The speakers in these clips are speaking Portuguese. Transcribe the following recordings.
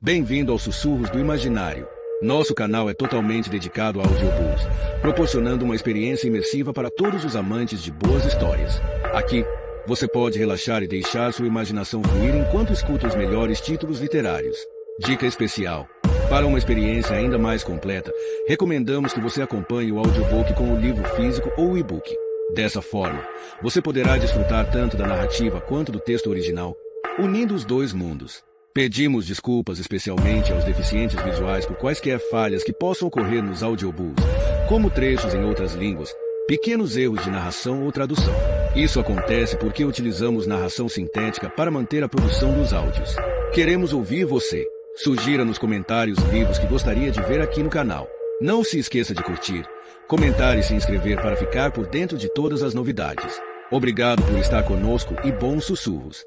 Bem-vindo aos Sussurros do Imaginário. Nosso canal é totalmente dedicado a audiobooks, proporcionando uma experiência imersiva para todos os amantes de boas histórias. Aqui, você pode relaxar e deixar sua imaginação fluir enquanto escuta os melhores títulos literários. Dica especial: para uma experiência ainda mais completa, recomendamos que você acompanhe o audiobook com o livro físico ou o e-book. Dessa forma, você poderá desfrutar tanto da narrativa quanto do texto original, unindo os dois mundos. Pedimos desculpas especialmente aos deficientes visuais por quaisquer falhas que possam ocorrer nos audiobooks, como trechos em outras línguas, pequenos erros de narração ou tradução. Isso acontece porque utilizamos narração sintética para manter a produção dos áudios. Queremos ouvir você. Sugira nos comentários livros que gostaria de ver aqui no canal. Não se esqueça de curtir, comentar e se inscrever para ficar por dentro de todas as novidades. Obrigado por estar conosco e bons sussurros.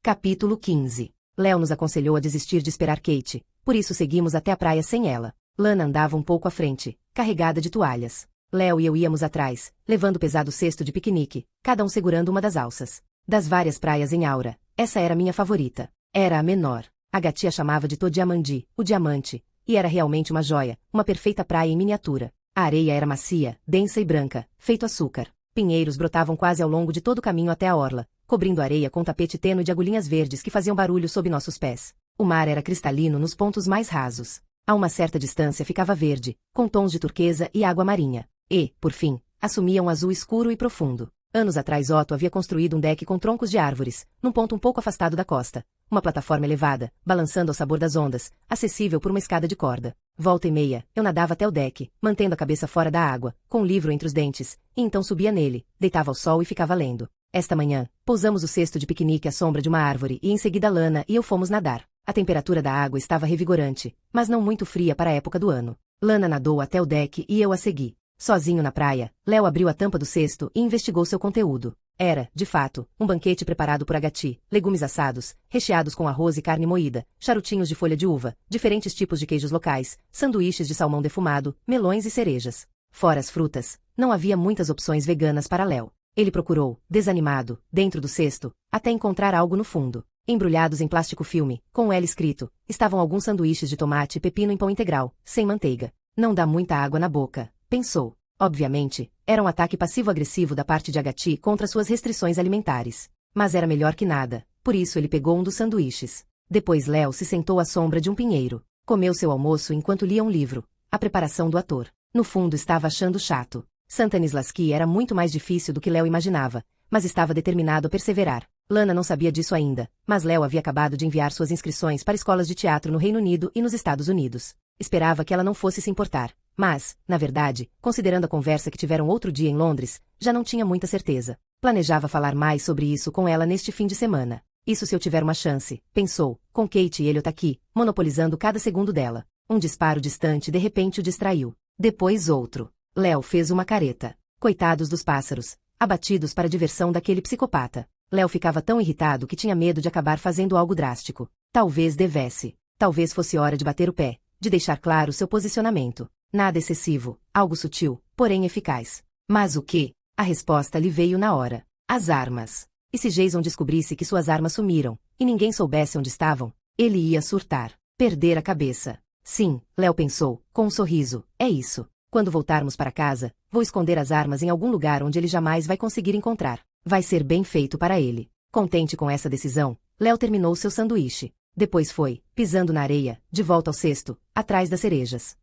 Capítulo 15. Léo nos aconselhou a desistir de esperar Kate, por isso seguimos até a praia sem ela. Lana andava um pouco à frente, carregada de toalhas. Léo e eu íamos atrás, levando o pesado cesto de piquenique, cada um segurando uma das alças. Das várias praias em Aura, essa era minha favorita. Era a menor. A gatia chamava de Todiamandi, o diamante, e era realmente uma joia, uma perfeita praia em miniatura. A areia era macia, densa e branca, feito açúcar. Pinheiros brotavam quase ao longo de todo o caminho até a orla, cobrindo a areia com um tapete tênue de agulhinhas verdes que faziam barulho sob nossos pés. O mar era cristalino nos pontos mais rasos. A uma certa distância ficava verde, com tons de turquesa e água marinha. E, por fim, assumia um azul escuro e profundo. Anos atrás Otto havia construído um deck com troncos de árvores, num ponto um pouco afastado da costa. Uma plataforma elevada, balançando ao sabor das ondas, acessível por uma escada de corda. Volta e meia, eu nadava até o deck, mantendo a cabeça fora da água, com um livro entre os dentes, e então subia nele, deitava ao sol e ficava lendo. Esta manhã, pousamos o cesto de piquenique à sombra de uma árvore e em seguida Lana e eu fomos nadar. A temperatura da água estava revigorante, mas não muito fria para a época do ano. Lana nadou até o deck e eu a segui. Sozinho na praia, Léo abriu a tampa do cesto e investigou seu conteúdo. Era, de fato, um banquete preparado por Agati, legumes assados, recheados com arroz e carne moída, charutinhos de folha de uva, diferentes tipos de queijos locais, sanduíches de salmão defumado, melões e cerejas. Fora as frutas, não havia muitas opções veganas para Léo. Ele procurou, desanimado, dentro do cesto, até encontrar algo no fundo. Embrulhados em plástico filme, com o L escrito, estavam alguns sanduíches de tomate e pepino em pão integral, sem manteiga. Não dá muita água na boca, pensou. Obviamente, era um ataque passivo-agressivo da parte de Agati contra suas restrições alimentares. Mas era melhor que nada, por isso ele pegou um dos sanduíches. Depois Léo se sentou à sombra de um pinheiro. Comeu seu almoço enquanto lia um livro, A Preparação do Ator. No fundo estava achando chato. Stanislavski era muito mais difícil do que Léo imaginava, mas estava determinado a perseverar. Lana não sabia disso ainda, mas Léo havia acabado de enviar suas inscrições para escolas de teatro no Reino Unido e nos Estados Unidos. Esperava que ela não fosse se importar, mas, na verdade, considerando a conversa que tiveram outro dia em Londres, já não tinha muita certeza. Planejava falar mais sobre isso com ela neste fim de semana. Isso se eu tiver uma chance, pensou, com Kate e Elliot aqui, monopolizando cada segundo dela. Um disparo distante de repente o distraiu. Depois outro. Léo fez uma careta. Coitados dos pássaros, abatidos para a diversão daquele psicopata. Léo ficava tão irritado que tinha medo de acabar fazendo algo drástico. Talvez devesse. Talvez fosse hora de bater o pé, de deixar claro seu posicionamento. Nada excessivo, algo sutil, porém eficaz. Mas o quê? A resposta lhe veio na hora. As armas. E se Jason descobrisse que suas armas sumiram, e ninguém soubesse onde estavam, ele ia surtar, perder a cabeça. Sim, Léo pensou, com um sorriso, é isso. Quando voltarmos para casa, vou esconder as armas em algum lugar onde ele jamais vai conseguir encontrar. Vai ser bem feito para ele. Contente com essa decisão, Léo terminou seu sanduíche. Depois foi, pisando na areia, de volta ao cesto, atrás das cerejas.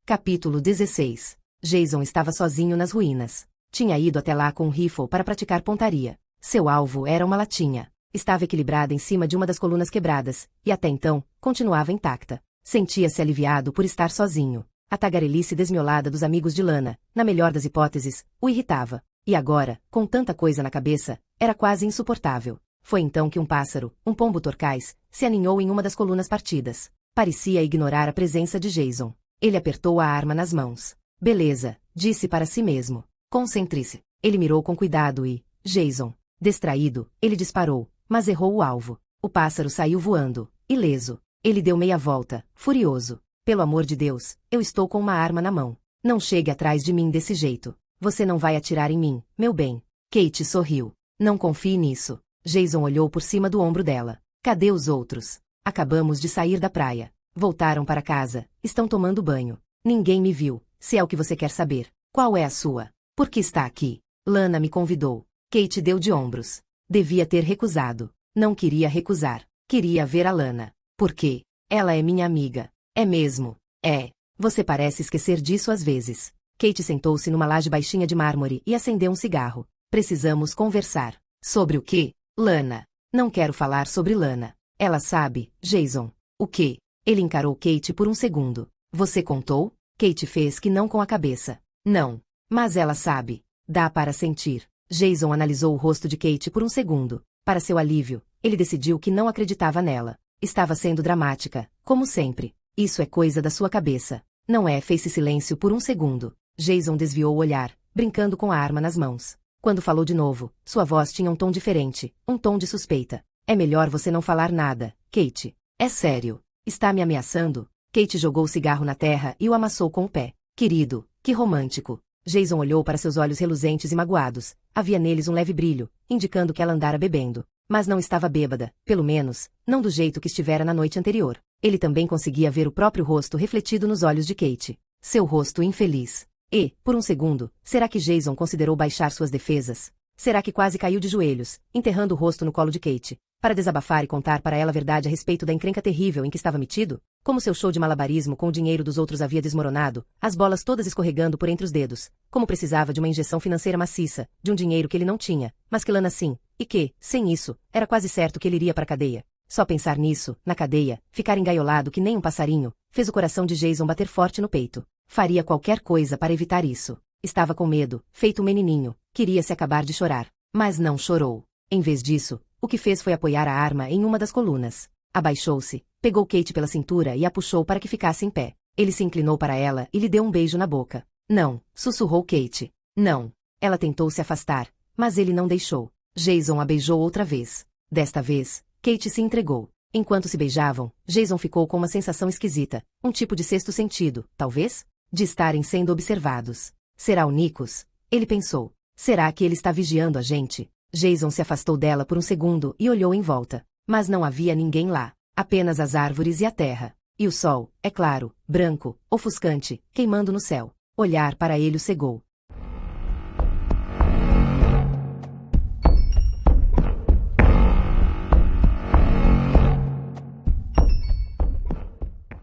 Capítulo 16. Jason estava sozinho nas ruínas. Tinha ido até lá com um rifle para praticar pontaria. Seu alvo era uma latinha. Estava equilibrada em cima de uma das colunas quebradas, e até então, continuava intacta. Sentia-se aliviado por estar sozinho. A tagarelice desmiolada dos amigos de Lana, na melhor das hipóteses, o irritava. E agora, com tanta coisa na cabeça, era quase insuportável. Foi então que um pássaro, um pombo torcaz, se aninhou em uma das colunas partidas. Parecia ignorar a presença de Jason. Ele apertou a arma nas mãos. Beleza, disse para si mesmo. Concentre-se. Ele mirou com cuidado e, Jason, Distraído, ele disparou, mas errou o alvo. O pássaro saiu voando, ileso. Ele deu meia volta, furioso. Pelo amor de Deus, eu estou com uma arma na mão. Não chegue atrás de mim desse jeito. Você não vai atirar em mim, meu bem. Kate sorriu. Não confie nisso. Jason olhou por cima do ombro dela. Cadê os outros? Acabamos de sair da praia. Voltaram para casa, estão tomando banho. Ninguém me viu, se é o que você quer saber. Qual é a sua? Por que está aqui? Lana me convidou. Kate deu de ombros. Devia ter recusado. Não queria recusar. Queria ver a Lana. Por quê? Ela é minha amiga. É mesmo? É. Você parece esquecer disso às vezes. Kate sentou-se numa laje baixinha de mármore e acendeu um cigarro. Precisamos conversar. Sobre o quê? Lana. Não quero falar sobre Lana. Ela sabe, Jason. O quê? Ele encarou Kate por um segundo. Você contou? Kate fez que não com a cabeça. Não. Mas ela sabe. Dá para sentir. Jason analisou o rosto de Kate por um segundo. Para seu alívio, ele decidiu que não acreditava nela. Estava sendo dramática, como sempre. Isso é coisa da sua cabeça. Não é? Fez silêncio por um segundo. Jason desviou o olhar, brincando com a arma nas mãos. Quando falou de novo, sua voz tinha um tom diferente, um tom de suspeita. É melhor você não falar nada, Kate. É sério. Está me ameaçando? Kate jogou o cigarro na terra e o amassou com o pé. Querido, que romântico. Jason olhou para seus olhos reluzentes e magoados. Havia neles um leve brilho, indicando que ela andara bebendo. Mas não estava bêbada, pelo menos, não do jeito que estivera na noite anterior. Ele também conseguia ver o próprio rosto refletido nos olhos de Kate. Seu rosto infeliz. E, por um segundo, será que Jason considerou baixar suas defesas? Será que quase caiu de joelhos, enterrando o rosto no colo de Kate, para desabafar e contar para ela a verdade a respeito da encrenca terrível em que estava metido? Como seu show de malabarismo com o dinheiro dos outros havia desmoronado, as bolas todas escorregando por entre os dedos. Como precisava de uma injeção financeira maciça, de um dinheiro que ele não tinha, mas que Lana sim, e que, sem isso, era quase certo que ele iria para a cadeia. Só pensar nisso, na cadeia, ficar engaiolado que nem um passarinho, fez o coração de Jason bater forte no peito. Faria qualquer coisa para evitar isso. Estava com medo, feito um menininho, queria se acabar de chorar. Mas não chorou. Em vez disso, o que fez foi apoiar a arma em uma das colunas. Abaixou-se, pegou Kate pela cintura e a puxou para que ficasse em pé. Ele se inclinou para ela e lhe deu um beijo na boca. Não, sussurrou Kate. Não. Ela tentou se afastar, mas ele não deixou. Jason a beijou outra vez. Desta vez, Kate se entregou. Enquanto se beijavam, Jason ficou com uma sensação esquisita, um tipo de sexto sentido, talvez? De estarem sendo observados. Será o Nikos? Ele pensou. Será que ele está vigiando a gente? Jason se afastou dela por um segundo e olhou em volta. Mas não havia ninguém lá. Apenas as árvores e a terra. E o sol, é claro, branco, ofuscante, queimando no céu. Olhar para ele o cegou.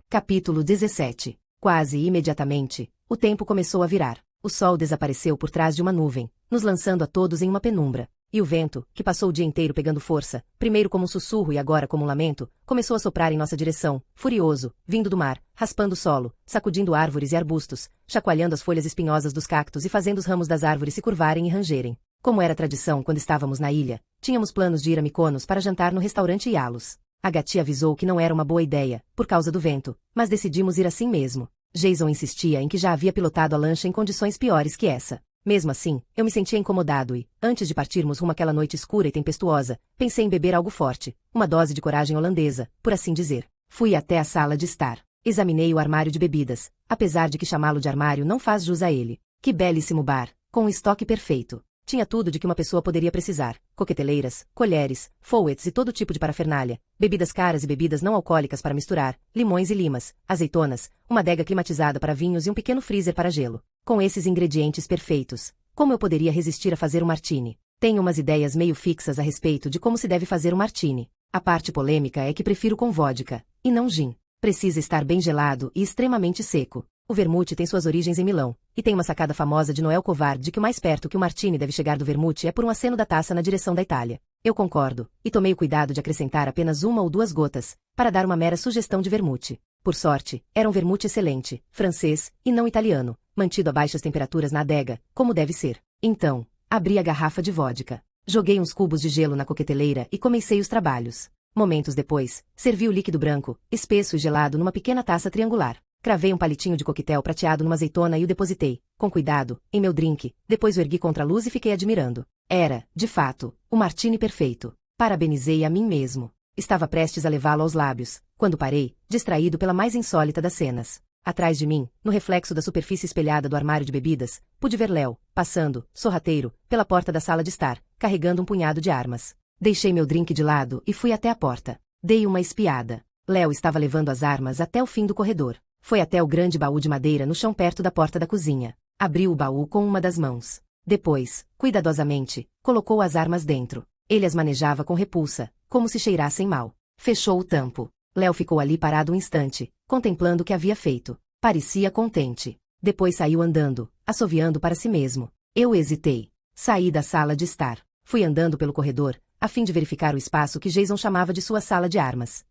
Capítulo 17. Quase imediatamente, o tempo começou a virar. O sol desapareceu por trás de uma nuvem, nos lançando a todos em uma penumbra. E o vento, que passou o dia inteiro pegando força, primeiro como um sussurro e agora como um lamento, começou a soprar em nossa direção, furioso, vindo do mar, raspando o solo, sacudindo árvores e arbustos, chacoalhando as folhas espinhosas dos cactos e fazendo os ramos das árvores se curvarem e rangerem. Como era tradição quando estávamos na ilha, tínhamos planos de ir a Mykonos para jantar no restaurante Yalos. A Gati avisou que não era uma boa ideia, por causa do vento, mas decidimos ir assim mesmo. Jason insistia em que já havia pilotado a lancha em condições piores que essa. Mesmo assim, eu me sentia incomodado e, antes de partirmos rumo àquela noite escura e tempestuosa, pensei em beber algo forte, uma dose de coragem holandesa, por assim dizer. Fui até a sala de estar. Examinei o armário de bebidas, apesar de que chamá-lo de armário não faz jus a ele. Que belíssimo bar, com um estoque perfeito. Tinha tudo de que uma pessoa poderia precisar. Coqueteleiras, colheres, follets e todo tipo de parafernália, bebidas caras e bebidas não alcoólicas para misturar, limões e limas, azeitonas, uma adega climatizada para vinhos e um pequeno freezer para gelo. Com esses ingredientes perfeitos, como eu poderia resistir a fazer um martini? Tenho umas ideias meio fixas a respeito de como se deve fazer um martini. A parte polêmica é que prefiro com vodka, e não gin. Precisa estar bem gelado e extremamente seco. O vermute tem suas origens em Milão, e tem uma sacada famosa de Noel Covar de que o mais perto que o martini deve chegar do vermute é por um aceno da taça na direção da Itália. Eu concordo, e tomei o cuidado de acrescentar apenas uma ou duas gotas, para dar uma mera sugestão de vermute. Por sorte, era um vermute excelente, francês, e não italiano, mantido a baixas temperaturas na adega, como deve ser. Então, abri a garrafa de vodka. Joguei uns cubos de gelo na coqueteleira e comecei os trabalhos. Momentos depois, servi o líquido branco, espesso e gelado numa pequena taça triangular. Cravei um palitinho de coquetel prateado numa azeitona e o depositei, com cuidado, em meu drink, depois o ergui contra a luz e fiquei admirando. Era, de fato, o martini perfeito. Parabenizei a mim mesmo. Estava prestes a levá-lo aos lábios, quando parei, distraído pela mais insólita das cenas. Atrás de mim, no reflexo da superfície espelhada do armário de bebidas, pude ver Léo, passando, sorrateiro, pela porta da sala de estar, carregando um punhado de armas. Deixei meu drink de lado e fui até a porta. Dei uma espiada. Léo estava levando as armas até o fim do corredor. Foi até o grande baú de madeira no chão perto da porta da cozinha. Abriu o baú com uma das mãos. Depois, cuidadosamente, colocou as armas dentro. Ele as manejava com repulsa, como se cheirassem mal. Fechou o tampo. Léo ficou ali parado um instante, contemplando o que havia feito. Parecia contente. Depois saiu andando, assoviando para si mesmo. Eu hesitei. Saí da sala de estar. Fui andando pelo corredor, a fim de verificar o espaço que Jason chamava de sua sala de armas.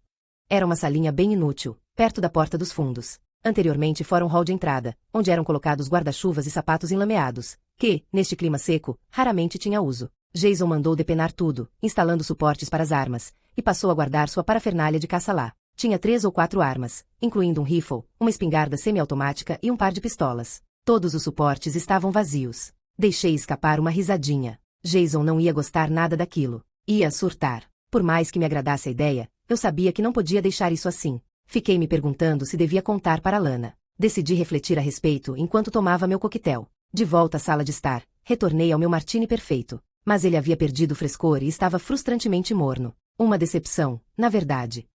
Era uma salinha bem inútil, perto da porta dos fundos. Anteriormente fora um hall de entrada, onde eram colocados guarda-chuvas e sapatos enlameados, que, neste clima seco, raramente tinha uso. Jason mandou depenar tudo, instalando suportes para as armas, e passou a guardar sua parafernália de caça lá. Tinha 3 ou 4 armas, incluindo um rifle, uma espingarda semiautomática e um par de pistolas. Todos os suportes estavam vazios. Deixei escapar uma risadinha. Jason não ia gostar nada daquilo. Ia surtar. Por mais que me agradasse a ideia, eu sabia que não podia deixar isso assim. Fiquei me perguntando se devia contar para Lana. Decidi refletir a respeito enquanto tomava meu coquetel. De volta à sala de estar, retornei ao meu martini perfeito. Mas ele havia perdido o frescor e estava frustrantemente morno. Uma decepção, na verdade.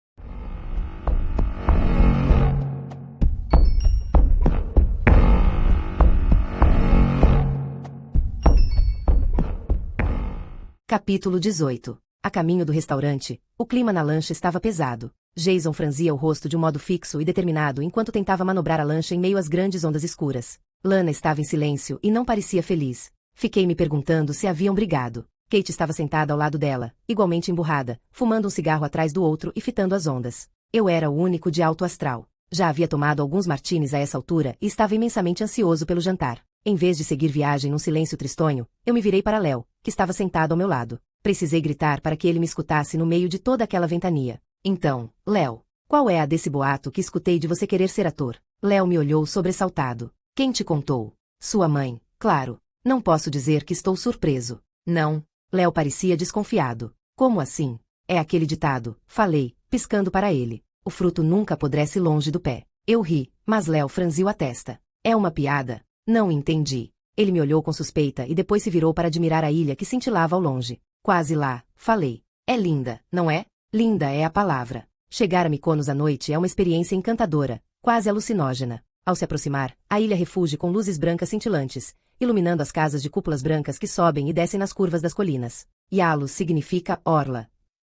Capítulo 18. A caminho do restaurante, o clima na lancha estava pesado. Jason franzia o rosto de um modo fixo e determinado enquanto tentava manobrar a lancha em meio às grandes ondas escuras. Lana estava em silêncio e não parecia feliz. Fiquei me perguntando se haviam brigado. Kate estava sentada ao lado dela, igualmente emburrada, fumando um cigarro atrás do outro e fitando as ondas. Eu era o único de alto astral. Já havia tomado alguns martinis a essa altura e estava imensamente ansioso pelo jantar. Em vez de seguir viagem num silêncio tristonho, eu me virei para Léo, que estava sentado ao meu lado. Precisei gritar para que ele me escutasse no meio de toda aquela ventania. Então, Léo, qual é a desse boato que escutei de você querer ser ator? Léo me olhou sobressaltado. Quem te contou? Sua mãe, claro. Não posso dizer que estou surpreso. Não. Léo parecia desconfiado. Como assim? É aquele ditado, falei, piscando para ele. O fruto nunca apodrece longe do pé. Eu ri, mas Léo franziu a testa. É uma piada? Não entendi. Ele me olhou com suspeita e depois se virou para admirar a ilha que cintilava ao longe. Quase lá, falei. É linda, não é? Linda é a palavra. Chegar a Mykonos à noite é uma experiência encantadora, quase alucinógena. Ao se aproximar, a ilha refuge com luzes brancas cintilantes, iluminando as casas de cúpulas brancas que sobem e descem nas curvas das colinas. Yalos significa orla.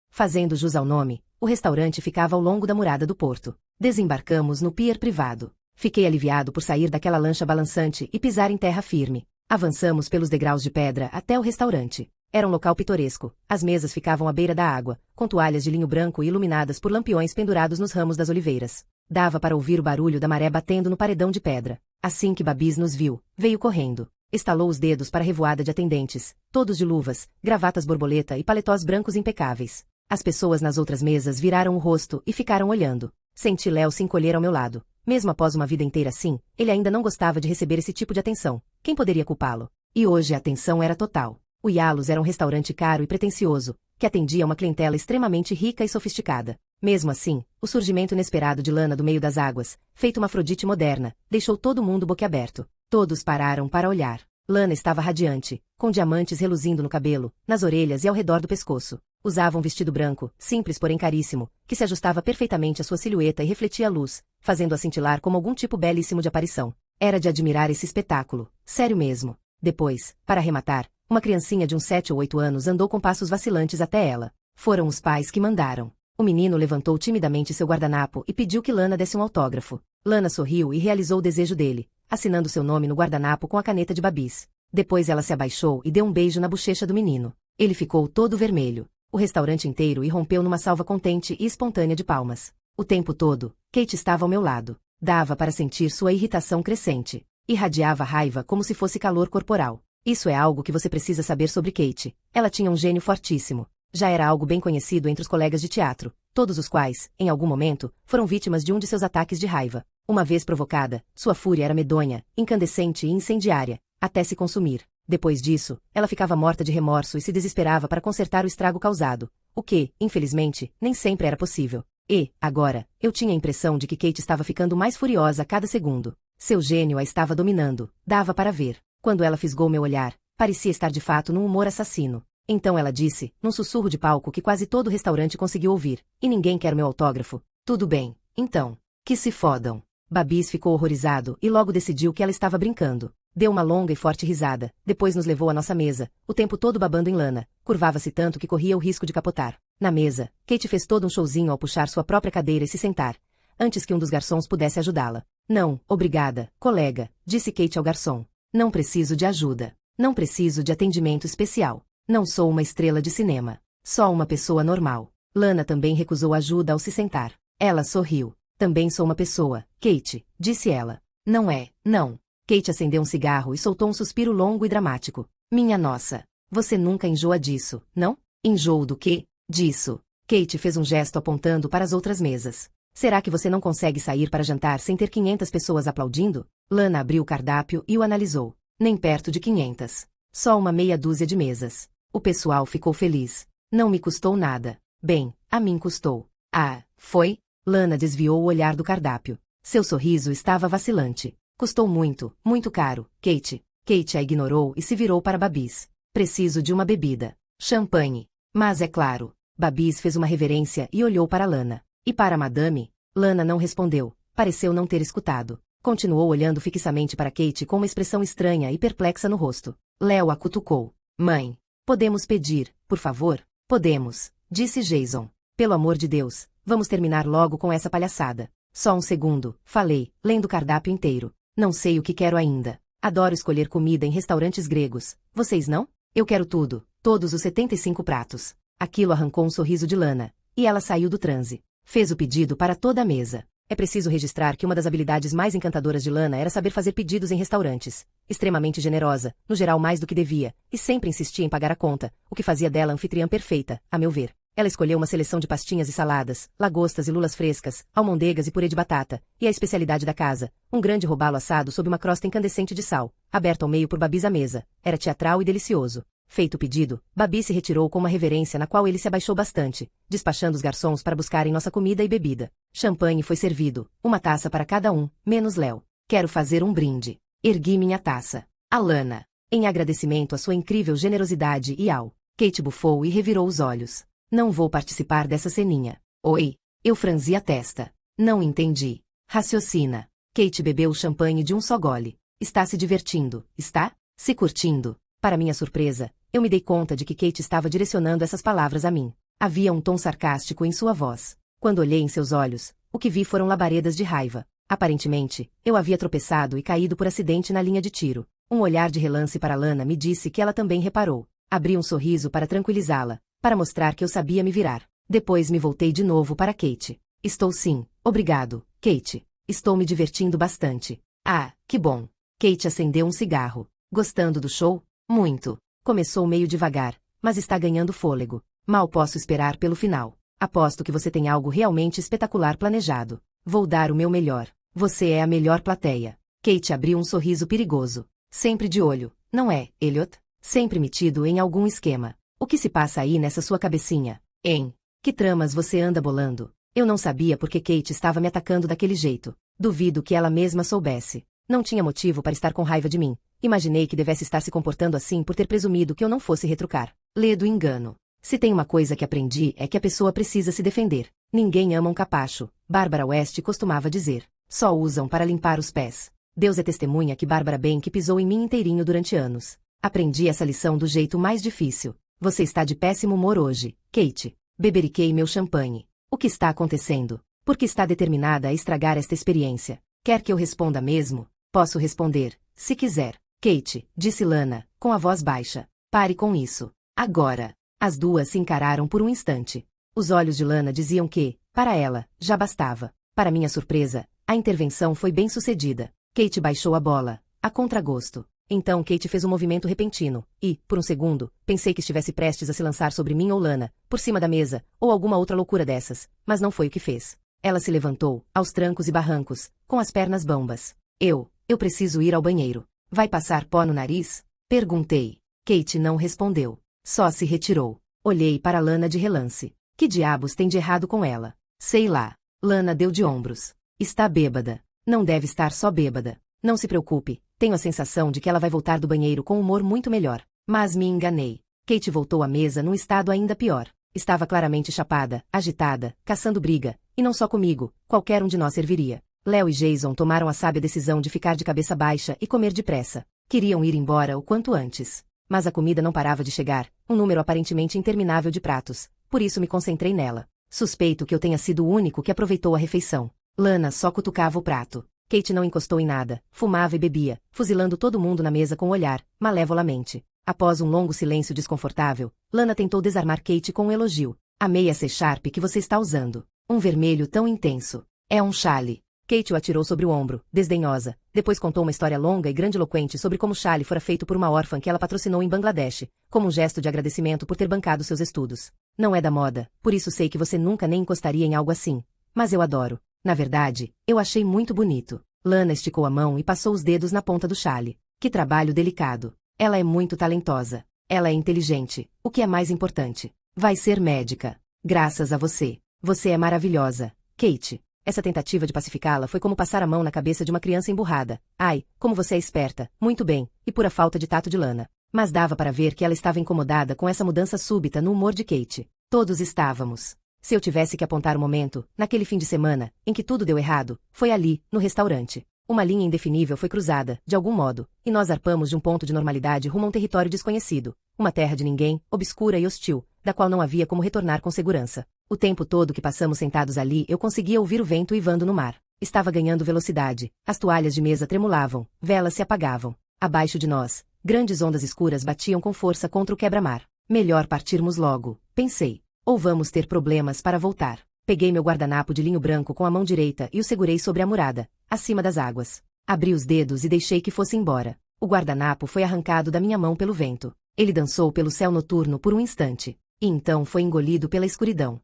Fazendo jus ao nome, o restaurante ficava ao longo da murada do porto. Desembarcamos no pier privado. Fiquei aliviado por sair daquela lancha balançante e pisar em terra firme. Avançamos pelos degraus de pedra até o restaurante. Era um local pitoresco. As mesas ficavam à beira da água, com toalhas de linho branco e iluminadas por lampiões pendurados nos ramos das oliveiras. Dava para ouvir o barulho da maré batendo no paredão de pedra. Assim que Babis nos viu, veio correndo. Estalou os dedos para a revoada de atendentes, todos de luvas, gravatas borboleta e paletós brancos impecáveis. As pessoas nas outras mesas viraram o rosto e ficaram olhando. Senti Léo se encolher ao meu lado. Mesmo após uma vida inteira assim, ele ainda não gostava de receber esse tipo de atenção. Quem poderia culpá-lo? E hoje a atenção era total. O Yalos era um restaurante caro e pretensioso, que atendia uma clientela extremamente rica e sofisticada. Mesmo assim, o surgimento inesperado de Lana do meio das águas, feito uma Afrodite moderna, deixou todo mundo boquiaberto. Todos pararam para olhar. Lana estava radiante, com diamantes reluzindo no cabelo, nas orelhas e ao redor do pescoço. Usava um vestido branco, simples porém caríssimo, que se ajustava perfeitamente à sua silhueta e refletia a luz, fazendo-a cintilar como algum tipo belíssimo de aparição. Era de admirar esse espetáculo, sério mesmo. Depois, para arrematar, uma criancinha de uns 7 ou 8 anos andou com passos vacilantes até ela. Foram os pais que mandaram. O menino levantou timidamente seu guardanapo e pediu que Lana desse um autógrafo. Lana sorriu e realizou o desejo dele, assinando seu nome no guardanapo com a caneta de Babis. Depois ela se abaixou e deu um beijo na bochecha do menino. Ele ficou todo vermelho. O restaurante inteiro irrompeu numa salva contente e espontânea de palmas. O tempo todo, Kate estava ao meu lado. Dava para sentir sua irritação crescente. Irradiava raiva como se fosse calor corporal. Isso é algo que você precisa saber sobre Kate. Ela tinha um gênio fortíssimo. Já era algo bem conhecido entre os colegas de teatro, todos os quais, em algum momento, foram vítimas de um de seus ataques de raiva. Uma vez provocada, sua fúria era medonha, incandescente e incendiária, até se consumir. Depois disso, ela ficava morta de remorso e se desesperava para consertar o estrago causado, o que, infelizmente, nem sempre era possível. E, agora, eu tinha a impressão de que Kate estava ficando mais furiosa a cada segundo. Seu gênio a estava dominando, dava para ver. Quando ela fisgou meu olhar, parecia estar de fato num humor assassino. Então ela disse, num sussurro de palco que quase todo o restaurante conseguiu ouvir, e ninguém quer meu autógrafo. Tudo bem, então. Que se fodam. Babis ficou horrorizado e logo decidiu que ela estava brincando. Deu uma longa e forte risada, depois nos levou à nossa mesa, o tempo todo babando em Lana, curvava-se tanto que corria o risco de capotar. Na mesa, Kate fez todo um showzinho ao puxar sua própria cadeira e se sentar, antes que um dos garçons pudesse ajudá-la. Não, obrigada, colega, disse Kate ao garçom. Não preciso de ajuda. Não preciso de atendimento especial. Não sou uma estrela de cinema. Só uma pessoa normal. Lana também recusou ajuda ao se sentar. Ela sorriu. Também sou uma pessoa, Kate, disse ela. Não é, não. Kate acendeu um cigarro e soltou um suspiro longo e dramático. Minha nossa. Você nunca enjoa disso, não? Enjoo do quê? Disso. Kate fez um gesto apontando para as outras mesas. Será que você não consegue sair para jantar sem ter 500 pessoas aplaudindo? Lana abriu o cardápio e o analisou. Nem perto de 500. Só uma meia dúzia de mesas. O pessoal ficou feliz. Não me custou nada. Bem, a mim custou. Ah, foi? Lana desviou o olhar do cardápio. Seu sorriso estava vacilante. Custou muito, muito caro, Kate. Kate a ignorou e se virou para Babis. Preciso de uma bebida. Champanhe. Mas é claro. Babis fez uma reverência e olhou para Lana. E para Madame? Lana não respondeu. Pareceu não ter escutado. Continuou olhando fixamente para Kate com uma expressão estranha e perplexa no rosto. Léo a cutucou. Mãe. Podemos pedir, por favor? Podemos, disse Jason. Pelo amor de Deus, vamos terminar logo com essa palhaçada. Só um segundo, falei, lendo o cardápio inteiro. Não sei o que quero ainda. Adoro escolher comida em restaurantes gregos. Vocês não? Eu quero tudo, todos os 75 pratos. Aquilo arrancou um sorriso de Lana, e ela saiu do transe. Fez o pedido para toda a mesa. É preciso registrar que uma das habilidades mais encantadoras de Lana era saber fazer pedidos em restaurantes. Extremamente generosa, no geral mais do que devia, e sempre insistia em pagar a conta, o que fazia dela a anfitriã perfeita, a meu ver. Ela escolheu uma seleção de pastinhas e saladas, lagostas e lulas frescas, almôndegas e purê de batata, e a especialidade da casa, um grande robalo assado sob uma crosta incandescente de sal, aberto ao meio por Babis à mesa. Era teatral e delicioso. Feito o pedido, Babis se retirou com uma reverência na qual ele se abaixou bastante, despachando os garçons para buscarem nossa comida e bebida. Champanhe foi servido, uma taça para cada um, menos Léo. Quero fazer um brinde. Ergui minha taça. A Lana. Em agradecimento à sua incrível generosidade e ao. Kate bufou e revirou os olhos. Não vou participar dessa ceninha. Oi. Eu franzi a testa. Não entendi. Raciocina. Kate bebeu o champanhe de um só gole. Está se divertindo, está? Se curtindo. Para minha surpresa, eu me dei conta de que Kate estava direcionando essas palavras a mim. Havia um tom sarcástico em sua voz. Quando olhei em seus olhos, o que vi foram labaredas de raiva. Aparentemente, eu havia tropeçado e caído por acidente na linha de tiro. Um olhar de relance para Lana me disse que ela também reparou. Abri um sorriso para tranquilizá-la, para mostrar que eu sabia me virar. Depois me voltei de novo para Kate. Estou sim, obrigado, Kate. Estou me divertindo bastante. Ah, que bom. Kate acendeu um cigarro. Gostando do show? Muito. Começou meio devagar, mas está ganhando fôlego. Mal posso esperar pelo final. Aposto que você tem algo realmente espetacular planejado. Vou dar o meu melhor. Você é a melhor plateia. Kate abriu um sorriso perigoso. Sempre de olho, não é, Elliot? Sempre metido em algum esquema. O que se passa aí nessa sua cabecinha? Hein? Que tramas você anda bolando? Eu não sabia por que Kate estava me atacando daquele jeito. Duvido que ela mesma soubesse. Não tinha motivo para estar com raiva de mim. Imaginei que devesse estar se comportando assim por ter presumido que eu não fosse retrucar. Ledo engano. Se tem uma coisa que aprendi é que a pessoa precisa se defender. Ninguém ama um capacho, Bárbara West costumava dizer. Só usam para limpar os pés. Deus é testemunha que Bárbara Bank pisou em mim inteirinho durante anos. Aprendi essa lição do jeito mais difícil. Você está de péssimo humor hoje, Kate. Beberiquei meu champanhe. O que está acontecendo? Por que está determinada a estragar esta experiência? Quer que eu responda mesmo? Posso responder, se quiser. Kate, disse Lana, com a voz baixa. Pare com isso. Agora. As duas se encararam por um instante. Os olhos de Lana diziam que, para ela, já bastava. Para minha surpresa, a intervenção foi bem sucedida. Kate baixou a bola, a contragosto. Então Kate fez um movimento repentino, e, por um segundo, pensei que estivesse prestes a se lançar sobre mim ou Lana, por cima da mesa, ou alguma outra loucura dessas, mas não foi o que fez. Ela se levantou, aos trancos e barrancos, com as pernas bambas. Eu preciso ir ao banheiro. Vai passar pó no nariz? Perguntei. Kate não respondeu. Só se retirou. Olhei para Lana de relance. Que diabos tem de errado com ela? Sei lá. Lana deu de ombros. Está bêbada. Não deve estar só bêbada. Não se preocupe, tenho a sensação de que ela vai voltar do banheiro com um humor muito melhor. Mas me enganei. Kate voltou à mesa num estado ainda pior. Estava claramente chapada, agitada, caçando briga, e não só comigo, qualquer um de nós serviria. Léo e Jason tomaram a sábia decisão de ficar de cabeça baixa e comer depressa. Queriam ir embora o quanto antes. Mas a comida não parava de chegar, um número aparentemente interminável de pratos, por isso me concentrei nela. Suspeito que eu tenha sido o único que aproveitou a refeição. Lana só cutucava o prato. Kate não encostou em nada, fumava e bebia, fuzilando todo mundo na mesa com o olhar, malevolamente. Após um longo silêncio desconfortável, Lana tentou desarmar Kate com um elogio. Amei a C-Sharp que você está usando. Um vermelho tão intenso. É um chale. Kate o atirou sobre o ombro, desdenhosa. Depois contou uma história longa e grandiloquente sobre como o chale fora feito por uma órfã que ela patrocinou em Bangladesh, como um gesto de agradecimento por ter bancado seus estudos. Não é da moda, por isso sei que você nunca nem encostaria em algo assim. Mas eu adoro. Na verdade, eu achei muito bonito. Lana esticou a mão e passou os dedos na ponta do chale. Que trabalho delicado. Ela é muito talentosa. Ela é inteligente, o que é mais importante. Vai ser médica. Graças a você. Você é maravilhosa, Kate. Essa tentativa de pacificá-la foi como passar a mão na cabeça de uma criança emburrada. Ai, como você é esperta, muito bem, e pura falta de tato de Lana. Mas dava para ver que ela estava incomodada com essa mudança súbita no humor de Kate. Todos estávamos. Se eu tivesse que apontar o momento, naquele fim de semana, em que tudo deu errado, foi ali, no restaurante. Uma linha indefinível foi cruzada, de algum modo, e nós zarpamos de um ponto de normalidade rumo a um território desconhecido. Uma terra de ninguém, obscura e hostil, da qual não havia como retornar com segurança. O tempo todo que passamos sentados ali eu conseguia ouvir o vento uivando no mar. Estava ganhando velocidade, as toalhas de mesa tremulavam, velas se apagavam. Abaixo de nós, grandes ondas escuras batiam com força contra o quebra-mar. Melhor partirmos logo, pensei. Ou vamos ter problemas para voltar. Peguei meu guardanapo de linho branco com a mão direita e o segurei sobre a murada, acima das águas. Abri os dedos e deixei que fosse embora. O guardanapo foi arrancado da minha mão pelo vento. Ele dançou pelo céu noturno por um instante. E então foi engolido pela escuridão.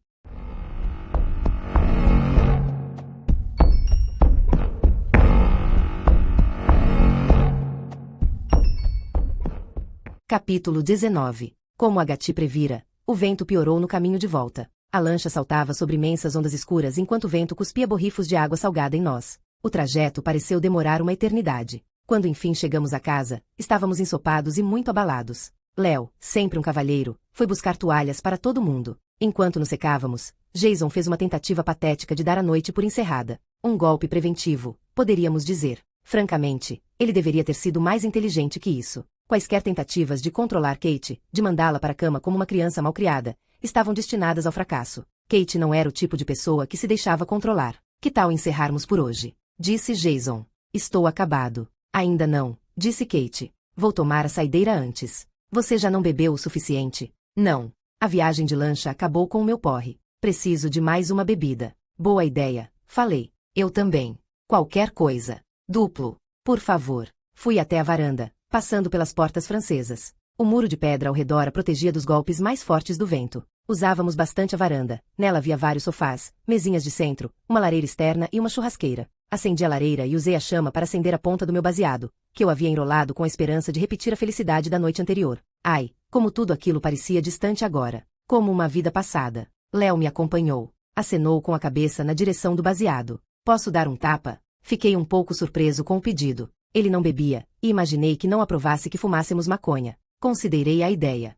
Capítulo 19. Como a Gati previra, o vento piorou no caminho de volta. A lancha saltava sobre imensas ondas escuras enquanto o vento cuspia borrifos de água salgada em nós. O trajeto pareceu demorar uma eternidade. Quando enfim chegamos à casa, estávamos ensopados e muito abalados. Léo, sempre um cavalheiro, foi buscar toalhas para todo mundo. Enquanto nos secávamos, Jason fez uma tentativa patética de dar a noite por encerrada. Um golpe preventivo, poderíamos dizer. Francamente, ele deveria ter sido mais inteligente que isso. Quaisquer tentativas de controlar Kate, de mandá-la para a cama como uma criança malcriada, estavam destinadas ao fracasso. Kate não era o tipo de pessoa que se deixava controlar. Que tal encerrarmos por hoje? Disse Jason. Estou acabado. Ainda não, disse Kate. Vou tomar a saideira antes. Você já não bebeu o suficiente? Não. A viagem de lancha acabou com o meu porre. Preciso de mais uma bebida. Boa ideia, falei. Eu também. Qualquer coisa. Duplo. Por favor. Fui até a varanda, passando pelas portas francesas. O muro de pedra ao redor a protegia dos golpes mais fortes do vento. Usávamos bastante a varanda. Nela havia vários sofás, mesinhas de centro, uma lareira externa e uma churrasqueira. Acendi a lareira e usei a chama para acender a ponta do meu baseado, que eu havia enrolado com a esperança de repetir a felicidade da noite anterior. Ai, como tudo aquilo parecia distante agora. Como uma vida passada. Léo me acompanhou. Acenou com a cabeça na direção do baseado. Posso dar um tapa? Fiquei um pouco surpreso com o pedido. Ele não bebia, e imaginei que não aprovasse que fumássemos maconha. Considerei a ideia.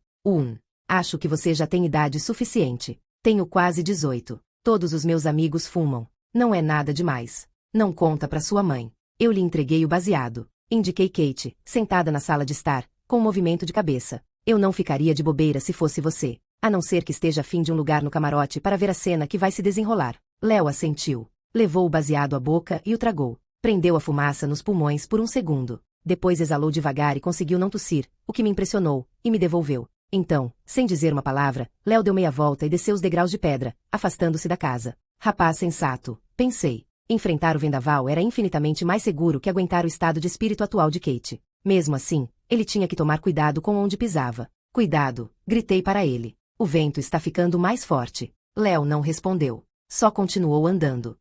Acho que você já tem idade suficiente. Tenho quase 18. Todos os meus amigos fumam. Não é nada demais. Não conta pra sua mãe. Eu lhe entreguei o baseado. Indiquei Kate, sentada na sala de estar, com um movimento de cabeça. Eu não ficaria de bobeira se fosse você. A não ser que esteja a fim de um lugar no camarote para ver a cena que vai se desenrolar. Léo assentiu. Levou o baseado à boca e o tragou. Prendeu a fumaça nos pulmões por um segundo. Depois exalou devagar e conseguiu não tossir, o que me impressionou, e me devolveu. Então, sem dizer uma palavra, Léo deu meia volta e desceu os degraus de pedra, afastando-se da casa. Rapaz sensato, pensei. Enfrentar o vendaval era infinitamente mais seguro que aguentar o estado de espírito atual de Kate. Mesmo assim, ele tinha que tomar cuidado com onde pisava. Cuidado, gritei para ele. O vento está ficando mais forte. Léo não respondeu. Só continuou andando.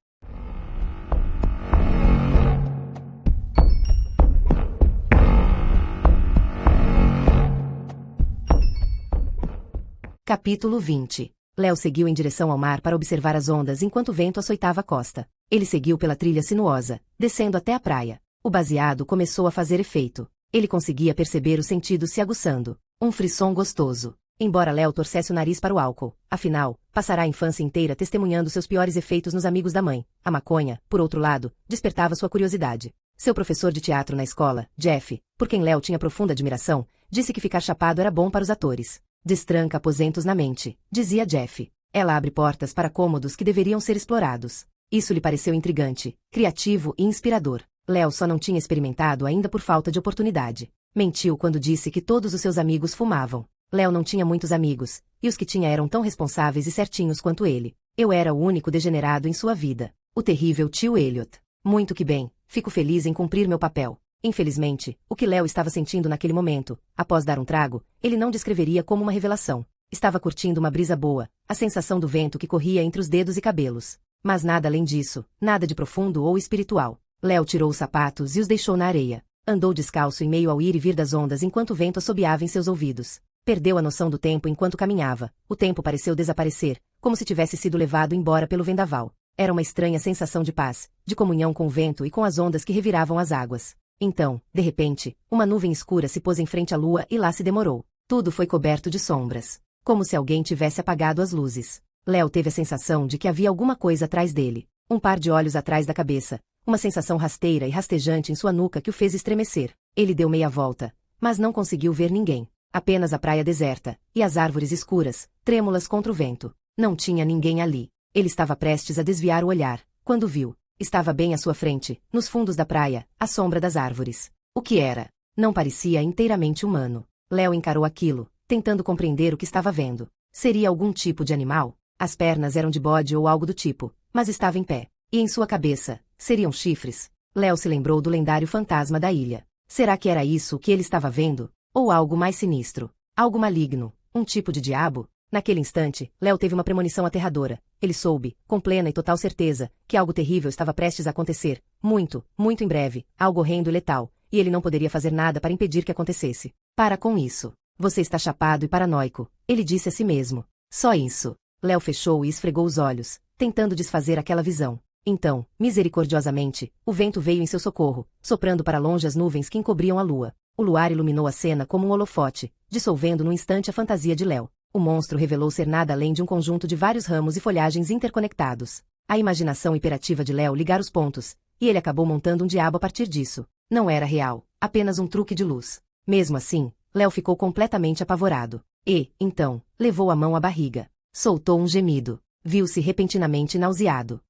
Capítulo 20. Léo seguiu em direção ao mar para observar as ondas enquanto o vento açoitava a costa. Ele seguiu pela trilha sinuosa, descendo até a praia. O baseado começou a fazer efeito. Ele conseguia perceber os sentidos se aguçando. Um frisson gostoso. Embora Léo torcesse o nariz para o álcool, afinal, passará a infância inteira testemunhando seus piores efeitos nos amigos da mãe. A maconha, por outro lado, despertava sua curiosidade. Seu professor de teatro na escola, Jeff, por quem Léo tinha profunda admiração, disse que ficar chapado era bom para os atores. Destranca aposentos na mente, dizia Jeff. Ela abre portas para cômodos que deveriam ser explorados. Isso lhe pareceu intrigante, criativo e inspirador. Léo só não tinha experimentado ainda por falta de oportunidade. Mentiu quando disse que todos os seus amigos fumavam. Léo não tinha muitos amigos, e os que tinha eram tão responsáveis e certinhos quanto ele. Eu era o único degenerado em sua vida. O terrível tio Elliot. Muito que bem, fico feliz em cumprir meu papel. Infelizmente, o que Léo estava sentindo naquele momento, após dar um trago, ele não descreveria como uma revelação. Estava curtindo uma brisa boa, a sensação do vento que corria entre os dedos e cabelos. Mas nada além disso, nada de profundo ou espiritual. Léo tirou os sapatos e os deixou na areia. Andou descalço em meio ao ir e vir das ondas enquanto o vento assobiava em seus ouvidos. Perdeu a noção do tempo enquanto caminhava. O tempo pareceu desaparecer, como se tivesse sido levado embora pelo vendaval. Era uma estranha sensação de paz, de comunhão com o vento e com as ondas que reviravam as águas. Então, de repente, uma nuvem escura se pôs em frente à lua e lá se demorou. Tudo foi coberto de sombras. Como se alguém tivesse apagado as luzes. Léo teve a sensação de que havia alguma coisa atrás dele. Um par de olhos atrás da cabeça. Uma sensação rasteira e rastejante em sua nuca que o fez estremecer. Ele deu meia volta, mas não conseguiu ver ninguém. Apenas a praia deserta, e as árvores escuras, trêmulas contra o vento. Não tinha ninguém ali. Ele estava prestes a desviar o olhar, quando viu. Estava bem à sua frente, nos fundos da praia, à sombra das árvores. O que era? Não parecia inteiramente humano. Léo encarou aquilo, tentando compreender o que estava vendo. Seria algum tipo de animal? As pernas eram de bode ou algo do tipo, mas estava em pé. E em sua cabeça, seriam chifres? Léo se lembrou do lendário fantasma da ilha. Será que era isso que ele estava vendo? Ou algo mais sinistro? Algo maligno? Um tipo de diabo? Naquele instante, Léo teve uma premonição aterradora. Ele soube, com plena e total certeza, que algo terrível estava prestes a acontecer. Muito, muito em breve, algo horrendo e letal, e ele não poderia fazer nada para impedir que acontecesse. Para com isso. Você está chapado e paranoico, ele disse a si mesmo. Só isso. Léo fechou e esfregou os olhos, tentando desfazer aquela visão. Então, misericordiosamente, o vento veio em seu socorro, soprando para longe as nuvens que encobriam a lua. O luar iluminou a cena como um holofote, dissolvendo num instante a fantasia de Léo. O monstro revelou ser nada além de um conjunto de vários ramos e folhagens interconectados. A imaginação hiperativa de Léo ligara os pontos, e ele acabou montando um diabo a partir disso. Não era real, apenas um truque de luz. Mesmo assim, Léo ficou completamente apavorado. E, então, levou a mão à barriga. Soltou um gemido. Viu-se repentinamente nauseado.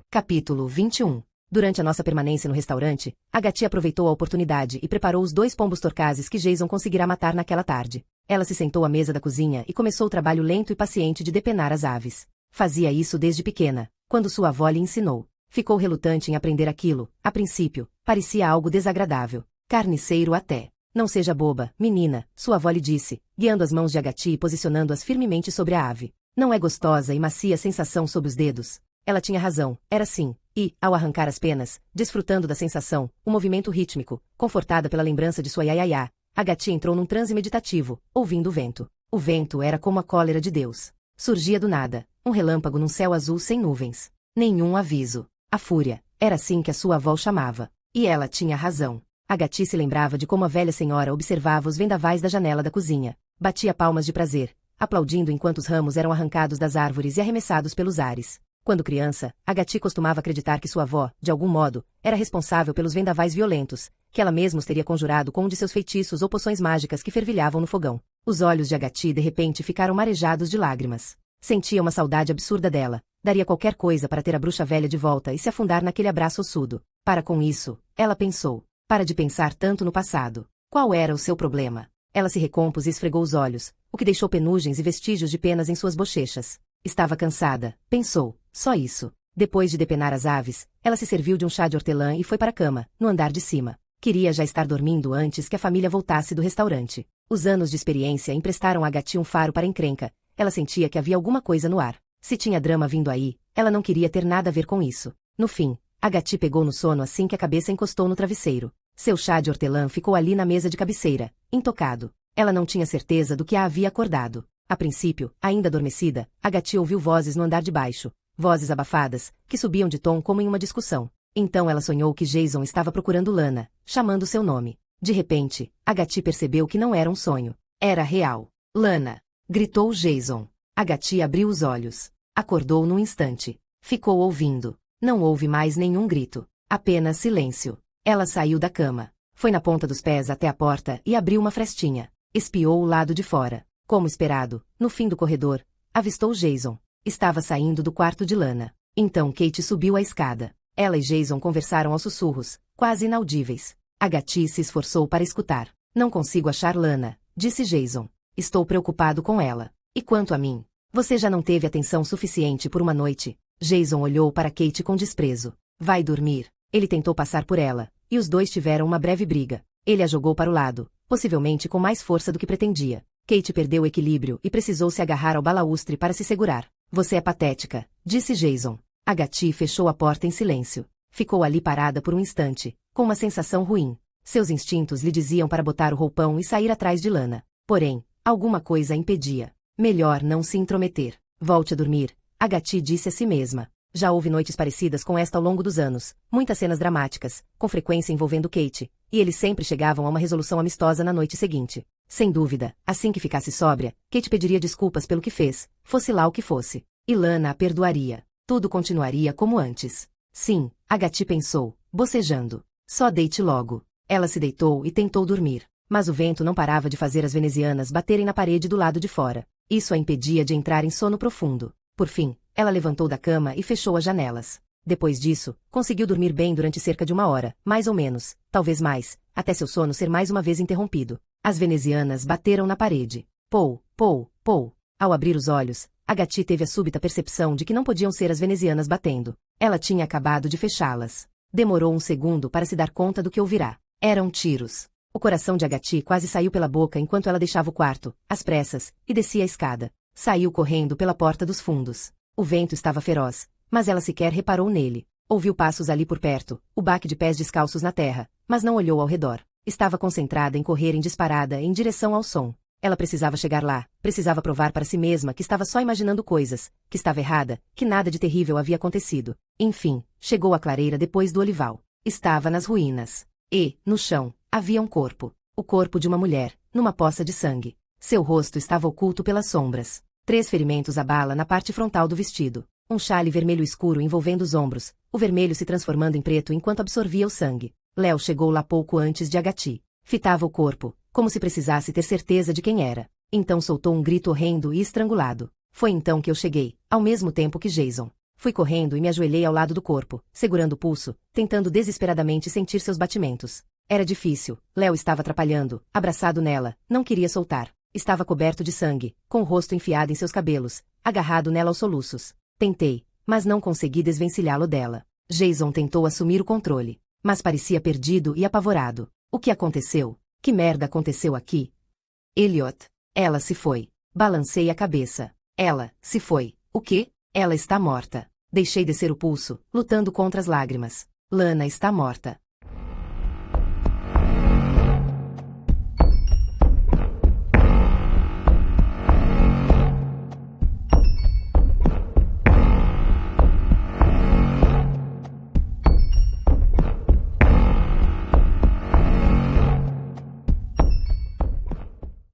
Capítulo 21. Durante a nossa permanência no restaurante, a Gati aproveitou a oportunidade e preparou os 2 pombos torcazes que Jason conseguirá matar naquela tarde. Ela se sentou à mesa da cozinha e começou o trabalho lento e paciente de depenar as aves. Fazia isso desde pequena, quando sua avó lhe ensinou. Ficou relutante em aprender aquilo. A princípio, parecia algo desagradável. Carniceiro até. Não seja boba, menina, sua avó lhe disse, guiando as mãos de Agati e posicionando-as firmemente sobre a ave. Não é gostosa e macia a sensação sob os dedos? Ela tinha razão, era sim, e, ao arrancar as penas, desfrutando da sensação, o movimento rítmico, confortada pela lembrança de sua iaiá, Agati entrou num transe meditativo, ouvindo o vento. O vento era como a cólera de Deus. Surgia do nada, um relâmpago num céu azul sem nuvens. Nenhum aviso. A fúria, era assim que a sua avó chamava. E ela tinha razão. Agati se lembrava de como a velha senhora observava os vendavais da janela da cozinha. Batia palmas de prazer, aplaudindo enquanto os ramos eram arrancados das árvores e arremessados pelos ares. Quando criança, Agati costumava acreditar que sua avó, de algum modo, era responsável pelos vendavais violentos, que ela mesma os teria conjurado com um de seus feitiços ou poções mágicas que fervilhavam no fogão. Os olhos de Agati de repente ficaram marejados de lágrimas. Sentia uma saudade absurda dela. Daria qualquer coisa para ter a bruxa velha de volta e se afundar naquele abraço ossudo. Para com isso, ela pensou. Para de pensar tanto no passado. Qual era o seu problema? Ela se recompôs e esfregou os olhos, o que deixou penugens e vestígios de penas em suas bochechas. Estava cansada, pensou. Só isso. Depois de depenar as aves, ela se serviu de um chá de hortelã e foi para a cama, no andar de cima. Queria já estar dormindo antes que a família voltasse do restaurante. Os anos de experiência emprestaram a Gati um faro para a encrenca. Ela sentia que havia alguma coisa no ar. Se tinha drama vindo aí, ela não queria ter nada a ver com isso. No fim, a Gati pegou no sono assim que a cabeça encostou no travesseiro. Seu chá de hortelã ficou ali na mesa de cabeceira, intocado. Ela não tinha certeza do que a havia acordado. A princípio, ainda adormecida, a Gati ouviu vozes no andar de baixo. Vozes abafadas, que subiam de tom como em uma discussão. Então ela sonhou que Jason estava procurando Lana, chamando seu nome. De repente, a Gati percebeu que não era um sonho. Era real. Lana! Gritou Jason. A Gati abriu os olhos. Acordou num instante. Ficou ouvindo. Não houve mais nenhum grito. Apenas silêncio. Ela saiu da cama. Foi na ponta dos pés até a porta e abriu uma frestinha. Espiou o lado de fora. Como esperado, no fim do corredor, avistou Jason. Estava saindo do quarto de Lana. Então Kate subiu a escada. Ela e Jason conversaram aos sussurros, quase inaudíveis. A Gati se esforçou para escutar. Não consigo achar Lana, disse Jason. Estou preocupado com ela. E quanto a mim? Você já não teve atenção suficiente por uma noite? Jason olhou para Kate com desprezo. Vai dormir. Ele tentou passar por ela, e os dois tiveram uma breve briga. Ele a jogou para o lado, possivelmente com mais força do que pretendia. Kate perdeu o equilíbrio e precisou se agarrar ao balaústre para se segurar. Você é patética, disse Jason. A Gati fechou a porta em silêncio. Ficou ali parada por um instante, com uma sensação ruim. Seus instintos lhe diziam para botar o roupão e sair atrás de Lana. Porém, alguma coisa a impedia. Melhor não se intrometer. Volte a dormir, a Gati disse a si mesma. Já houve noites parecidas com esta ao longo dos anos, muitas cenas dramáticas, com frequência envolvendo Kate, e eles sempre chegavam a uma resolução amistosa na noite seguinte. Sem dúvida, assim que ficasse sóbria, Kate pediria desculpas pelo que fez, fosse lá o que fosse. E Lana a perdoaria. Tudo continuaria como antes. Sim, a Gati pensou, bocejando. Só deite logo. Ela se deitou e tentou dormir. Mas o vento não parava de fazer as venezianas baterem na parede do lado de fora. Isso a impedia de entrar em sono profundo. Por fim, ela levantou da cama e fechou as janelas. Depois disso, conseguiu dormir bem durante cerca de 1 hora, mais ou menos, talvez mais, até seu sono ser mais uma vez interrompido. As venezianas bateram na parede. Pou, pou, pou. Ao abrir os olhos, a Gati teve a súbita percepção de que não podiam ser as venezianas batendo. Ela tinha acabado de fechá-las. Demorou um segundo para se dar conta do que ouvirá. Eram tiros. O coração de Agati quase saiu pela boca enquanto ela deixava o quarto, às pressas, e descia a escada. Saiu correndo pela porta dos fundos. O vento estava feroz, mas ela sequer reparou nele. Ouviu passos ali por perto, o baque de pés descalços na terra, mas não olhou ao redor. Estava concentrada em correr em disparada em direção ao som. Ela precisava chegar lá, precisava provar para si mesma que estava só imaginando coisas, que estava errada, que nada de terrível havia acontecido. Enfim, chegou à clareira depois do olival. Estava nas ruínas. E, no chão, havia um corpo. O corpo de uma mulher, numa poça de sangue. Seu rosto estava oculto pelas sombras. 3 ferimentos à bala na parte frontal do vestido. Um chale vermelho escuro envolvendo os ombros, o vermelho se transformando em preto enquanto absorvia o sangue. Léo chegou lá pouco antes de Agati. Fitava o corpo, como se precisasse ter certeza de quem era. Então soltou um grito horrendo e estrangulado. Foi então que eu cheguei, ao mesmo tempo que Jason. Fui correndo e me ajoelhei ao lado do corpo, segurando o pulso, tentando desesperadamente sentir seus batimentos. Era difícil, Léo estava atrapalhando, abraçado nela, não queria soltar. Estava coberto de sangue, com o rosto enfiado em seus cabelos, agarrado nela aos soluços. Tentei, mas não consegui desvencilhá-lo dela. Jason tentou assumir o controle, mas parecia perdido e apavorado. O que aconteceu? Que merda aconteceu aqui? Elliot. Ela se foi. Balancei a cabeça. Ela se foi. O quê? Ela está morta. Deixei descer o pulso, lutando contra as lágrimas. Lana está morta.